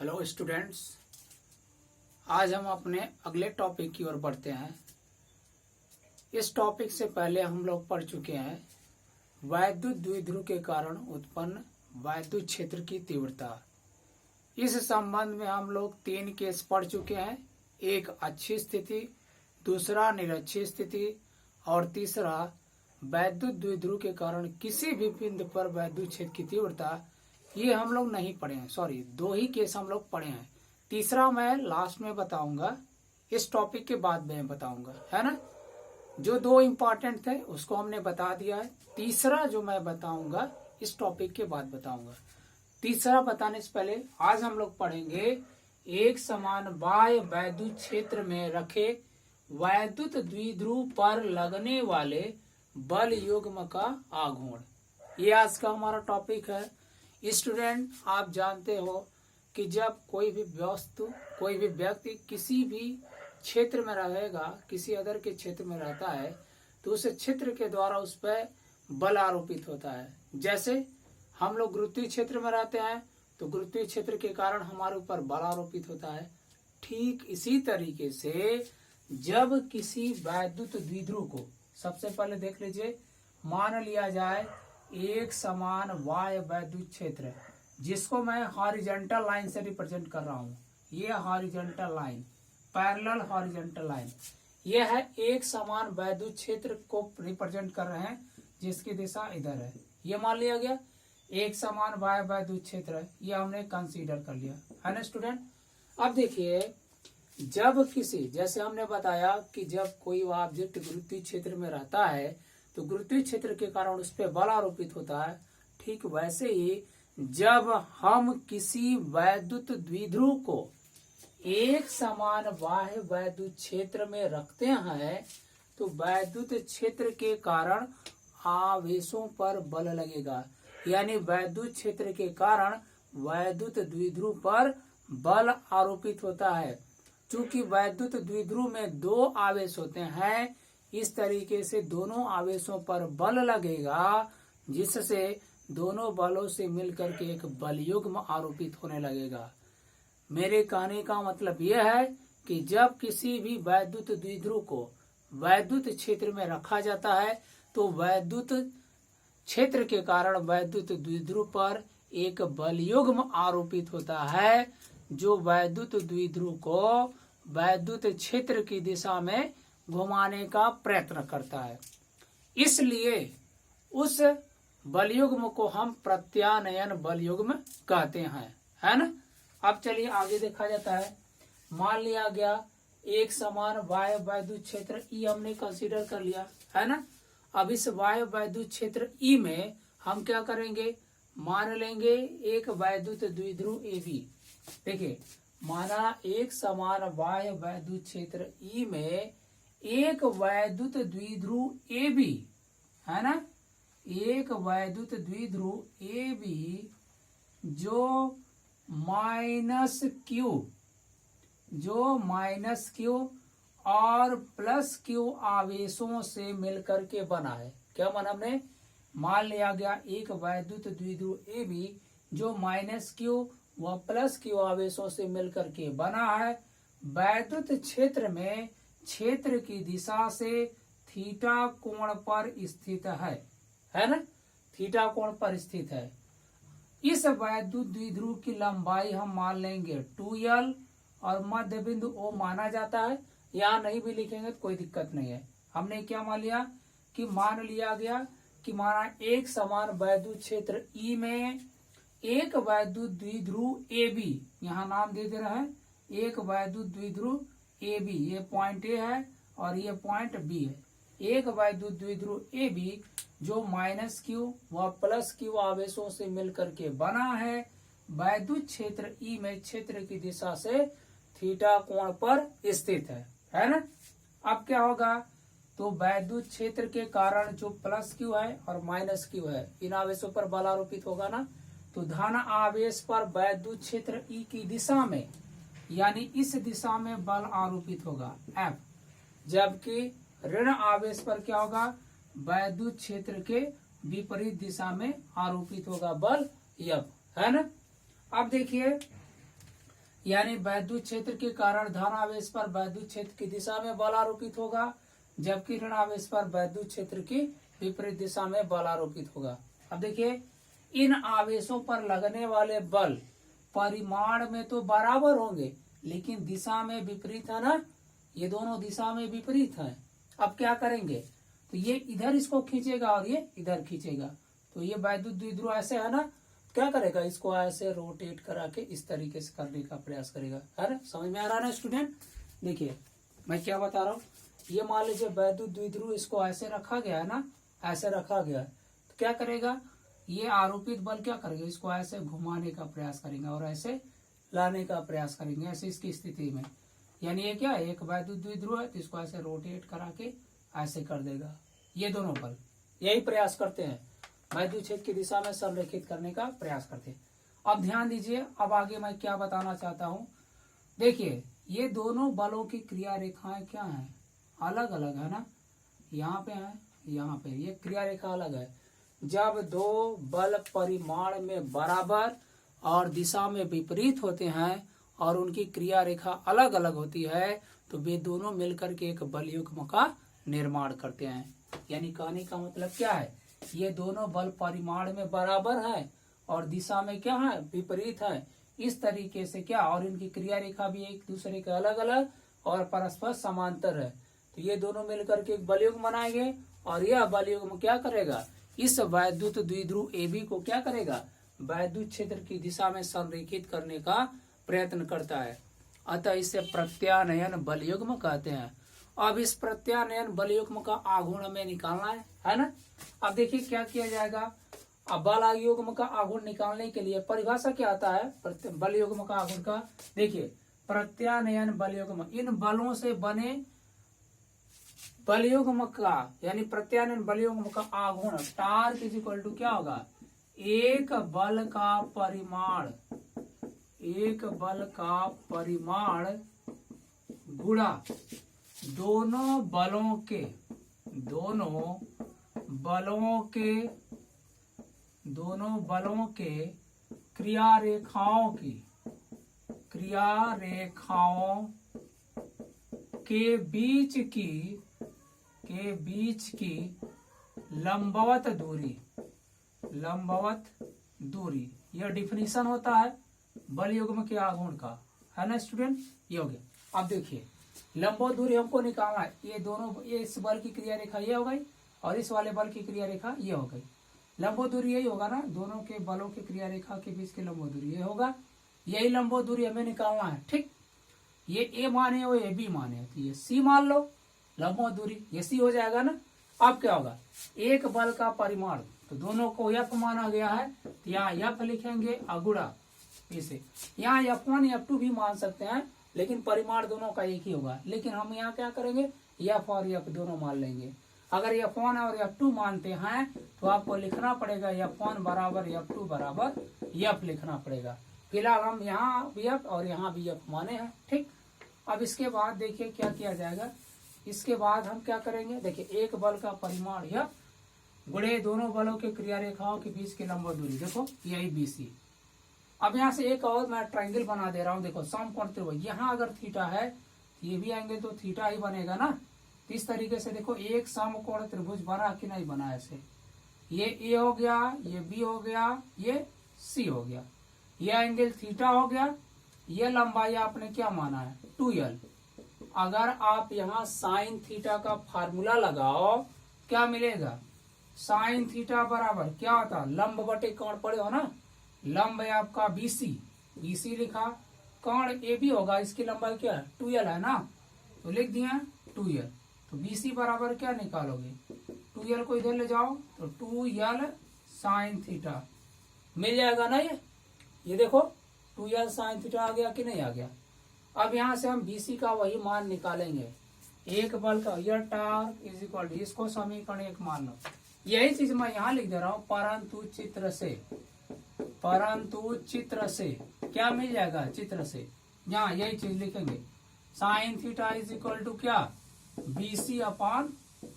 Hello students, आज हम अपने अगले टॉपिक की ओर बढ़ते हैं। इस टॉपिक से पहले हम लोग पढ़ चुके हैं वैद्युत द्विध्रुव के कारण उत्पन्न वैद्युत क्षेत्र की तीव्रता। इस संबंध में हम लोग 3 केस पढ़ चुके हैं, एक अच्छी स्थिति, दूसरा निरक्षीय स्थिति और तीसरा वैद्युत द्विध्रुव के कारण किसी भी बिंदु पर वैद्युत क्षेत्र की तीव्रता। ये हम लोग नहीं पढ़े हैं, सॉरी 2 ही केस हम लोग पढ़े हैं। तीसरा मैं लास्ट में बताऊंगा, इस टॉपिक के बाद में बताऊंगा, है ना। जो 2 इम्पोर्टेंट थे उसको हमने बता दिया है। तीसरा जो मैं बताऊंगा इस टॉपिक के बाद बताऊंगा। तीसरा बताने से पहले आज हम लोग पढ़ेंगे एक समान बाह्य वैद्युत क्षेत्र में रखे वैद्युत द्विध्रुव पर लगने वाले बल युग्म का आघूर्ण। ये आज का हमारा टॉपिक है। स्टूडेंट, आप जानते हो कि जब कोई भी वस्तु, कोई भी व्यक्ति किसी भी क्षेत्र में रहेगा, किसी अदर के क्षेत्र में रहता है, तो उस क्षेत्र के द्वारा उस पर बल आरोपित होता है। जैसे हम लोग गुरुत्वीय क्षेत्र में रहते हैं तो गुरुत्वीय क्षेत्र के कारण हमारे ऊपर बल आरोपित होता है। ठीक इसी तरीके से जब किसी वैद्युत द्विध्रुव को, सबसे पहले देख लीजिए, मान लिया जाए एक समान बाह्य वैद्युत क्षेत्र जिसको मैं हॉरिजॉन्टल लाइन से रिप्रेजेंट कर रहा हूँ। ये horizontal line, parallel horizontal line, ये है एक समान वैद्युत क्षेत्र को रिप्रेजेंट कर रहे हैं जिसकी दिशा इधर है। ये मान लिया गया एक समान बाह्य वैद्युत क्षेत्र है, ये हमने कंसीडर कर लिया, है ना स्टूडेंट। अब देखिए, जब किसी, जैसे हमने बताया कि जब कोई ऑब्जेक्ट गुरुत्वीय क्षेत्र में रहता है तो गुरुत्वीय क्षेत्र के कारण उस पर बल आरोपित होता है। ठीक वैसे ही जब हम किसी वैद्युत द्विध्रुव को एक समान बाह्य वैद्युत क्षेत्र में रखते हैं तो वैद्युत क्षेत्र के कारण आवेशों पर बल लगेगा, यानी वैद्युत क्षेत्र के कारण वैद्युत द्विध्रुव पर बल आरोपित होता है। चूंकि वैद्युत द्विध्रुव में 2 आवेश होते हैं, इस तरीके से दोनों आवेशों पर बल लगेगा जिससे दोनों बलों से मिलकर के एक बल युग्म आरोपित होने लगेगा। मेरे कहने का मतलब यह है कि जब किसी भी वैद्युत द्विध्रुव को वैद्युत क्षेत्र में रखा जाता है तो वैद्युत क्षेत्र के कारण वैद्युत द्विध्रुव पर एक बल युग्म आरोपित होता है जो वैद्युत द्विध्रुव को वैद्युत क्षेत्र की दिशा में घुमाने का प्रयत्न करता है। इसलिए उस बलयुग्म को हम प्रत्यानयन बलयुग्म कहते हैं, है ना। अब चलिए आगे देखा जाता है। मान लिया गया एक समान बाह्य वैद्युत क्षेत्र ई हमने कंसीडर कर लिया, है ना। अब इस बाह्य वैद्युत क्षेत्र ई में हम क्या करेंगे, मान लेंगे एक वैद्युत द्विध्रुव ए बी। देखिए, माना एक समान बाह्य वैद्युत क्षेत्र ई में एक वैद्युत द्विध्रुव ए बी, है ना, एक वैद्युत द्विध्रुव ए बी जो माइनस क्यू और प्लस क्यू आवेशों से मिलकर के बना है। क्या माना हमने, मान लिया गया एक वैद्युत द्विध्रुव ए बी जो माइनस क्यू व प्लस क्यू आवेशों से मिलकर के बना है। वैद्युत क्षेत्र में क्षेत्र की दिशा से थीटा कोण पर स्थित है ना, थीटा कोण पर स्थित है। इस वैद्युत द्विध्रुव की लंबाई हम मान लेंगे 2l और मध्य बिंदु O माना जाता है। यहाँ नहीं भी लिखेंगे तो कोई दिक्कत नहीं है। हमने क्या मान लिया कि मान लिया गया कि माना एक समान वैद्युत क्षेत्र E में एक वैद्युत द्विध्रुव AB, यहाँ नाम दे रहे हैं, एक वैद्युत द्विध्रुव AB, ये पॉइंट A है और ये पॉइंट B है। एक वैद्युत द्विध्रुव AB जो माइनस क्यू व प्लस क्यू आवेशों से मिलकर के बना है, वैद्युत क्षेत्र E में क्षेत्र की दिशा से थीटा कोण पर स्थित है ना। अब क्या होगा, तो वैद्युत क्षेत्र के कारण जो प्लस क्यू है और माइनस क्यू है, इन आवेशों पर बल आरोपित होगा ना। तो धन आवेश पर वैद्युत क्षेत्र E की दिशा में, यानी इस दिशा में बल आरोपित होगा F, जबकि ऋण आवेश पर क्या होगा, वैद्युत क्षेत्र के विपरीत दिशा में आरोपित होगा बल F, है ना। अब देखिए, यानी वैद्युत क्षेत्र के कारण धनावेश पर वैद्युत क्षेत्र की दिशा में बल आरोपित होगा, जबकि ऋणावेश पर वैद्युत क्षेत्र की विपरीत दिशा में बल आरोपित होगा। अब देखिए, इन आवेशों पर लगने वाले बल परिमाण में तो बराबर होंगे, लेकिन दिशा में विपरीत है ना, ये दोनों दिशा में विपरीत है। अब क्या करेंगे, तो ये इधर इसको खींचेगा और ये इधर खींचेगा, तो ये वैद्युत द्विध्रुव ऐसे है ना, क्या करेगा, इसको ऐसे रोटेट करा के इस तरीके से करने का प्रयास करेगा। है ना, समझ में आ रहा है ना स्टूडेंट। देखिए मैं क्या बता रहा हूँ, ये मान लीजिए वैद्युत द्विध्रुव इसको ऐसे रखा गया है ना, ऐसे रखा गया है, तो क्या करेगा, ये आरोपित बल क्या करेगा, इसको ऐसे घुमाने का प्रयास करेंगे और ऐसे लाने का प्रयास करेंगे, ऐसे इसकी स्थिति में। यानी ये क्या है, एक वैद्युत द्विध्रुव है तो इसको ऐसे रोटेट करा के ऐसे कर देगा। ये दोनों बल यही प्रयास करते हैं, वैद्युत क्षेत्र की दिशा में संरेखित करने का प्रयास करते हैं। अब ध्यान दीजिए, अब आगे मैं क्या बताना चाहता हूँ। देखिए ये दोनों बलों की क्रिया रेखाएं क्या हैं, अलग अलग है ना, यहाँ पे है, यहाँ पे, ये क्रिया रेखा अलग है। जब दो बल परिमाण में बराबर और दिशा में विपरीत होते हैं और उनकी क्रिया रेखा अलग अलग होती है, तो वे दोनों मिलकर के एक बल युग्म का निर्माण करते हैं। यानी कहने का मतलब क्या है, ये दोनों बल परिमाण में बराबर है और दिशा में क्या है, विपरीत है। इस तरीके से क्या, और इनकी क्रिया रेखा भी एक दूसरे के अलग अलग और परस्पर समांतर है, तो ये दोनों मिलकर के एक बल युग्म बनाएंगे और यह बल युग्म क्या करेगा, इस वैद्युत द्विध्रुव AB को क्या करेगा, वैद्युत क्षेत्र की दिशा में संरेखित करने का प्रयत्न करता है। अतः इसे प्रत्यानयन बल युग्म कहते हैं। अब इस प्रत्यानयन बल युग्म का आघूर्ण हमें निकालना है ना। अब देखिए क्या किया जाएगा, अब बल युग्म का आघूर्ण निकालने के लिए परिभाषा क्या आता है बल युग्म का आघूर्ण का। देखिए प्रत्यानयन बल युग्म, इन बलों से बने बल युग्म का, यानी प्रत्यानयन बल युग्म का आघूर्ण टार्क इज इक्वल टू क्या होगा, एक बल का परिमाण, एक बल का परिमाण गुणा दोनों बलों के, दोनों बलों के क्रिया रेखाओं के बीच की लंबवत दूरी, यह डिफिनीशन होता है बल युग्म के आघूर्ण का, है ना स्टूडेंट। ये हो गया। अब देखिए लंबवत दूरी हमको निकालना है, ये दोनों, ये इस बल की क्रिया रेखा ये हो गई और इस वाले बल की क्रिया रेखा ये हो गई। लंबवत दूरी यही होगा ना, दोनों के बलों की क्रिया रेखा के बीच की लंबवत दूरी ये होगा, यही लंबवत दूरी हमें निकालना है। ठीक, ये A माने और ये B माने, तो ये C मान लो लंबवत दूरी, ये C हो जाएगा ना। अब क्या होगा, एक बल का परिमाण, तो दोनों को F माना गया है, तो यहाँ F लिखेंगे अगुणा इसे, यहाँ F1 F2 भी मान सकते हैं, लेकिन परिमाण दोनों का एक ही होगा। लेकिन हम यहाँ क्या करेंगे, F और F दोनों मान लेंगे। अगर F1 और F2 मानते हैं तो आपको लिखना पड़ेगा F1 बराबर F2 बराबर F लिखना पड़ेगा। फिलहाल हम यहाँ भी F और यहाँ भी F माने हैं। ठीक, अब इसके बाद देखिए क्या किया जाएगा, इसके बाद हम क्या करेंगे, देखिए एक बल का परिमाण F गुणे दोनों बलों के क्रिया रेखाओं के बीच की लंबवत दूरी, देखो यही BC। अब यहाँ से एक और मैं ट्रायंगल बना दे रहा हूँ, देखो समकोण त्रिभुज, यहाँ अगर थीटा है ये भी एंगल तो थीटा ही बनेगा ना। तो इस तरीके से देखो एक समकोण त्रिभुज बना कि नहीं बना, ऐसे ये A हो गया, ये B हो गया, ये C हो गया, ये एंगल थीटा हो गया, ये लंबाई आपने क्या माना है 2L। अगर आप यहाँ साइन थीटा का फार्मूला लगाओ क्या मिलेगा, साइन थीटा बराबर क्या होता, लंब बटे कोण पड़े हो ना, लंब है आपका BC लिखा, कोण AB होगा, इसकी लंबाई क्या है 2L है ना, तो लिख दिया 2L। तो BC बराबर क्या निकालोगे, 2L को इधर ले जाओ तो 2L साइन थीटा मिल जाएगा ना। ये देखो 2L साइन थीटा आ गया कि नहीं आ गया। अब यहाँ से हम BC का वही मान निकालेंगे, एक बल का यह टार्क इज इक्वल टू, इसको समीकरण 1 मान लो। यही चीज मैं यहाँ लिख दे रहा हूँ, परंतु चित्र से क्या मिल जाएगा, चित्र से यहाँ यही चीज लिखेंगे, sine theta is equal to क्या BC upon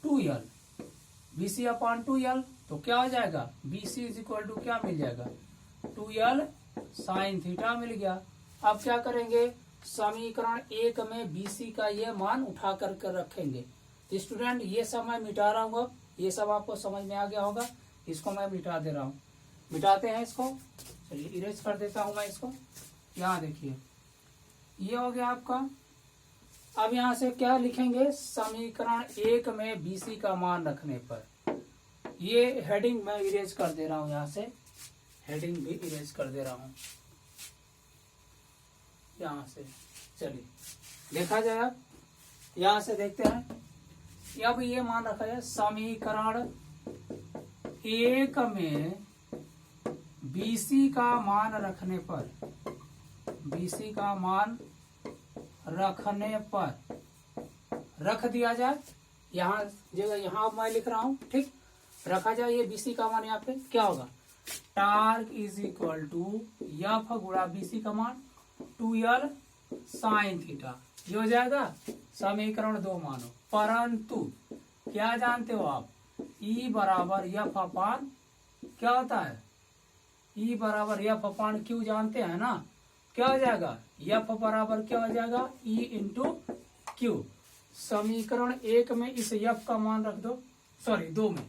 2L, BC upon 2L, तो क्या हो जाएगा BC इज इक्वल टू क्या मिल जाएगा 2L साइन थीटा मिल गया। अब क्या करेंगे, समीकरण 1 में BC का ये मान उठा कर रखेंगे। तो स्टूडेंट ये सब मैं मिटा रहा हूँ, ये सब आपको समझ में आ गया होगा। इसको मैं मिटा दे रहा हूँ, मिटाते हैं इसको। चलिए इरेज कर देता हूँ मैं इसको। यहाँ देखिए ये हो गया आपका। अब यहाँ से क्या लिखेंगे, समीकरण 1 में BC का मान रखने पर, ये हेडिंग मैं इरेज कर दे रहा हूँ, यहाँ से हेडिंग भी इरेज कर दे रहा हूँ यहाँ से। चलिए देखा जाए, अब यहाँ से देखते हैं। अब ये मान रखा जाए, समीकरण 1 में BC का मान रखने पर, BC का मान रखने पर रख दिया जाए। यहाँ जगह यहाँ मैं लिख रहा हूँ, ठीक, रखा जाए ये BC का मान। यहाँ पे क्या होगा, torque is equal to F गुणा BC का मान 2L साइन थीटा। ये हो जाएगा समीकरण 2 मानो। परंतु क्या जानते हो आप, E बराबर एफ अपान क्या होता है, E बराबर एफ अपान क्यू जानते हैं ना। क्या हो जाएगा, एफ बराबर क्या हो जाएगा, E इंटू क्यू। समीकरण 1 में इस एफ का मान रख दो, सॉरी 2 में,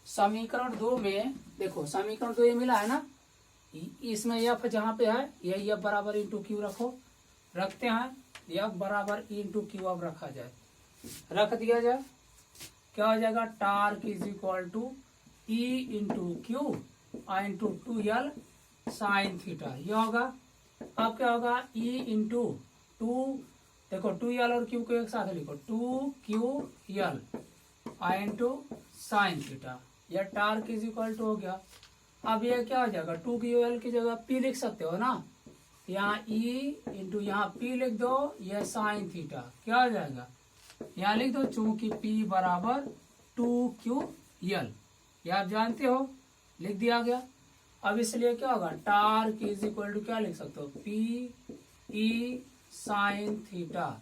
समीकरण 2 में देखो, समीकरण 2 ये मिला है ना, इसमें एफ जहाँ पे है ये एफ बराबर इंटू क्यू रखो, रखते हैं। एफ बराबर इंटू क्यू अब रखा जाए, रख दिया जाए। क्या हो जाएगा, torque is equal to E into q into 2L sine theta. ये होगा। अब क्या होगा, E इंटू 2, देखो 2L और क्यू को एक साथ लिखो, 2QL इंटू साइन थीटा। यह टार्क इज इक्वल टू हो गया। अब ये क्या हो जाएगा, 2QL की जगह P लिख सकते हो ना, यहाँ E इंटू यहाँ P लिख दो, यह साइन थीटा क्या हो जाएगा, यहाँ लिख दो, चूंकि P बराबर 2QL, ये आप जानते हो, लिख दिया गया। अब इसलिए क्या होगा, टार्क इज इक्वल टू क्या लिख सकते हो, PE साइन थीटा।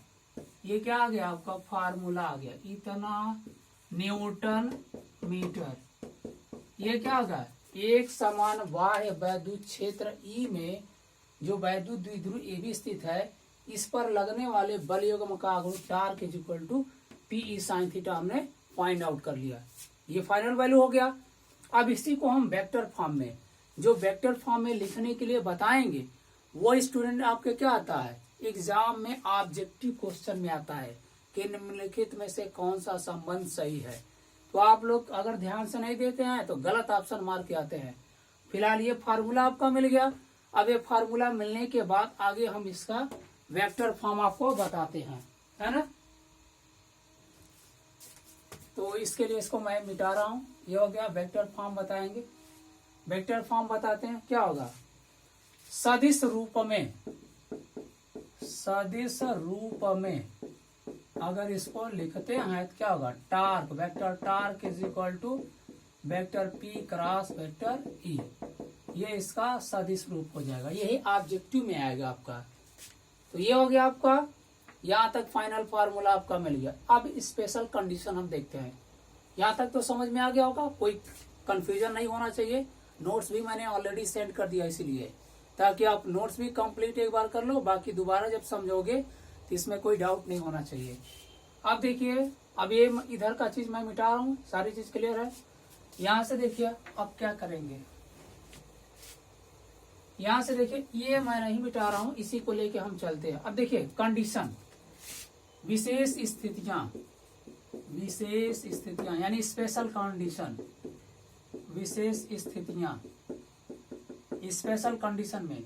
ये क्या आ गया आपका, फार्मूला आ गया, इतना न्यूटन मीटर। ये क्या होगा, एक समान बाह्य वैद्युत क्षेत्र E में जो वैद्युत द्विध्रुव AB स्थित है, इस पर लगने वाले बल युग्म का गुण torque is equal to PE sine theta हमने फाइंड आउट कर लिया। ये फाइनल वैल्यू हो गया। अब इसी को हम वेक्टर फॉर्म में, जो वेक्टर फॉर्म में लिखने के लिए बताएंगे, वो स्टूडेंट आपके क्या आता है, एग्जाम में ऑब्जेक्टिव क्वेश्चन में आता है कि निम्नलिखित में से कौन सा संबंध सही है। तो आप लोग अगर ध्यान से नहीं देते हैं तो गलत ऑप्शन मार के आते हैं। फिलहाल ये फार्मूला आपका मिल गया। अब ये फार्मूला मिलने के बाद आगे हम इसका वेक्टर फॉर्म आपको बताते हैं, है ना। तो इसके लिए इसको मैं मिटा रहा हूं। ये हो गया, वेक्टर फॉर्म बताएंगे। वेक्टर फॉर्म बताते हैं, क्या होगा, सदिश रूप में, सदिश रूप में अगर इसको लिखते हैं तो क्या होगा, torque, vector torque is equal to vector P cross vector E। ये इसका सदिश रूप हो जाएगा, यही ऑब्जेक्टिव में आएगा आपका। तो ये हो गया आपका, यहाँ तक फाइनल फार्मूला आपका मिल गया। अब स्पेशल कंडीशन हम देखते हैं। यहाँ तक तो समझ में आ गया होगा, कोई कंफ्यूजन नहीं होना चाहिए। नोट्स भी मैंने ऑलरेडी सेंड कर दिया, इसीलिए ताकि आप नोट्स भी कंप्लीट एक बार कर लो, बाकी दोबारा जब समझोगे तो इसमें कोई डाउट नहीं होना चाहिए। अब देखिए, अब ये इधर का चीज मैं मिटा रहा हूँ, सारी चीज क्लियर है। यहाँ से देखिए अब क्या करेंगे, यहाँ से देखिए, ये मैं नहीं मिटा रहा हूँ, इसी को लेके हम चलते हैं। अब देखिए कंडीशन, विशेष स्थितियां, विशेष स्थितियां यानी स्पेशल कंडीशन, विशेष स्थितियां। स्पेशल कंडीशन में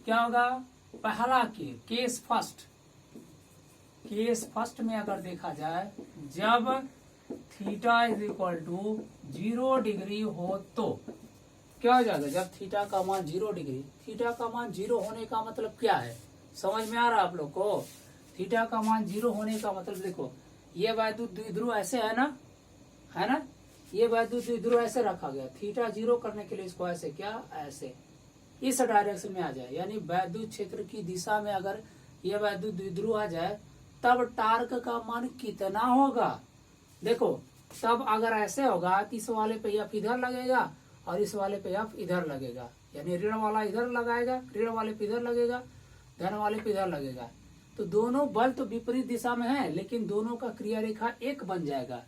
क्या होगा, पहला केस फर्स्ट, केस फर्स्ट में अगर देखा जाए, जब theta is equal to 0 degree हो तो क्या हो जाएगा, जब थीटा का मान 0 डिग्री, थीटा का मान 0 होने का मतलब क्या है, समझ में आ रहा है आप लोग को। थीटा का मान 0 होने का मतलब देखो, ये वैद्युत द्विध्रुव ऐसे है ना, है ना, ये वैद्युत द्विध्रुव ऐसे रखा गया, थीटा 0 करने के लिए इसको ऐसे, क्या ऐसे इस डायरेक्शन में आ जाए, यानी वैद्युत क्षेत्र की दिशा में अगर ये वैद्युत द्विध्रुव आ जाए, तब टार्क का मान कितना होगा। देखो तब अगर ऐसे होगा तो इस वाले पे एफ इधर लगेगा और इस वाले पे एफ इधर लगेगा, यानी ऋण वाला इधर लगाएगा, ऋण वाले पे इधर लगेगा, धन वाले पे इधर लगेगा। तो दोनों बल तो विपरीत दिशा में है, लेकिन दोनों का क्रिया रेखा एक बन जाएगा।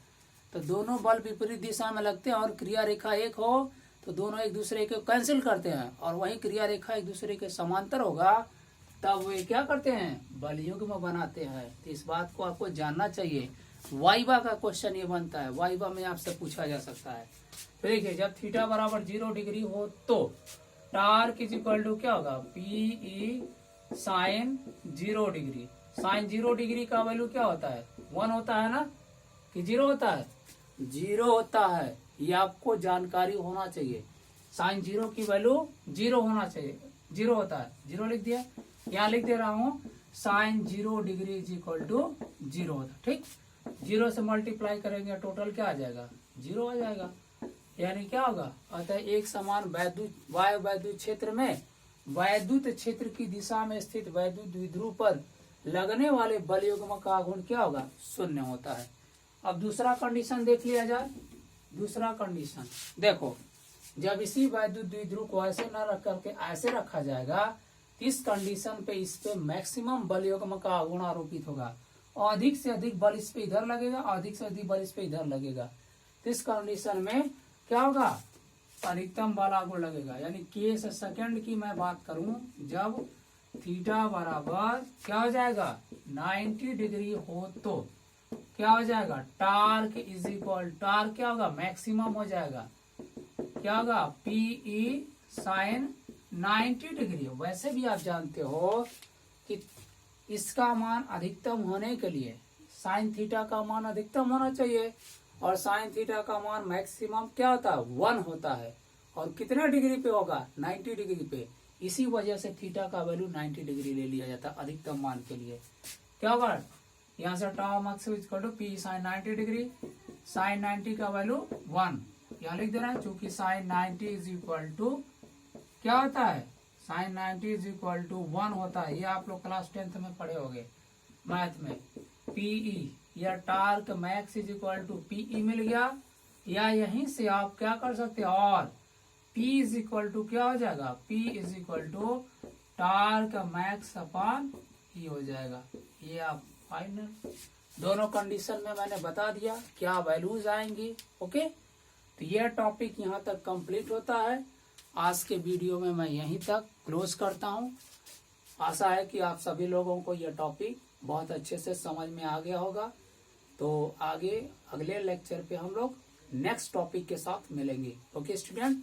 तो दोनों बल विपरीत दिशा में लगते हैं और क्रिया रेखा एक हो तो दोनों एक दूसरे को कैंसिल करते हैं, और वही क्रिया रेखा एक दूसरे के समांतर होगा तब वे क्या करते हैं, बल युग्म बनाते हैं। तो इस बात को आपको जानना चाहिए। वाइवा का क्वेश्चन ये बनता है, वाइवा में आपसे पूछा जा सकता है। तो देखिए, जब थीटा बराबर 0 डिग्री हो तो टार्क इज इक्वल टू क्या होगा, PE sine 0 degree. Sine 0 degree का वैल्यू क्या होता है, 1 होता है ना, कि 0 होता है, 0 होता है। ये आपको जानकारी होना चाहिए। साइन 0 की वैल्यू 0 होना चाहिए, 0 होता है, 0 लिख दिया। यहाँ लिख दे रहा हूँ sine 0 degree is equal to 0 होता है। ठीक, 0 से मल्टीप्लाई करेंगे टोटल क्या आ जाएगा, 0 आ जाएगा। यानी क्या होगा, अतः एक समान वैद्युत वाय वैद्युत क्षेत्र में वैद्युत क्षेत्र की दिशा में स्थित वैद्युत द्विध्रुव पर लगने वाले बल युग्म का गुण क्या होगा, 0 होता है। अब दूसरा कंडीशन देख लिया जाए। दूसरा कंडीशन देखो, जब इसी वैद्युत द्विध्रुव को ऐसे न रख करके ऐसे रखा जाएगा, इस कंडीशन पे इस पे मैक्सिमम बल युग्म का गुण आरोपित होगा। अधिक से अधिक बल इस पे इधर लगेगा, अधिक से अधिक बल इस पे इधर लगेगा। तो इस कंडीशन में क्या होगा, अधिकतम बल आगुण लगेगा। यानी केस सेकंड की मैं बात करूं, जब थीटा बराबर क्या हो जाएगा, 90 डिग्री हो तो क्या हो जाएगा, टार्क इज इक्वल, टार्क क्या होगा, मैक्सिमम हो जाएगा। क्या होगा, पीई साइन 90 डिग्री। वैसे भी आप जानते हो कि इसका मान अधिकतम होने के लिए साइन थीटा का मान अधिकतम होना चाहिए, और साइन थीटा का मान मैक्सिमम क्या होता है, 1 होता है। और कितने डिग्री पे होगा, 90 डिग्री पे। इसी वजह से थीटा का वैल्यू 90 डिग्री ले लिया जाता है अधिकतम मान के लिए। क्या होगा, यहाँ से tau max equal to P sine 90 degree, sine 90 का वैल्यू 1 यहाँ लिख दे रहा है, चूंकि साइन 90 इज इक्वल टू क्या होता है, साइन 90 इज इक्वल टू 1 होता है। ये आप लोग क्लास 10th में पढ़े होंगे मैथ में। पीई या torque max is equal to P E मिल गया, या यहीं से आप क्या कर सकते हैं, और P इज इक्वल टू क्या हो जाएगा, P is equal to torque max upon E हो जाएगा। ये आप फाइनल दोनों कंडीशन में मैंने बता दिया क्या वैल्यूज आएंगी। ओके, तो यह टॉपिक यहाँ तक कंप्लीट होता है। आज के वीडियो में मैं यहीं तक क्लोज करता हूँ। आशा है कि आप सभी लोगों को यह टॉपिक बहुत अच्छे से समझ में आ गया होगा। तो आगे अगले लेक्चर पे हम लोग नेक्स्ट टॉपिक के साथ मिलेंगे। Okay student.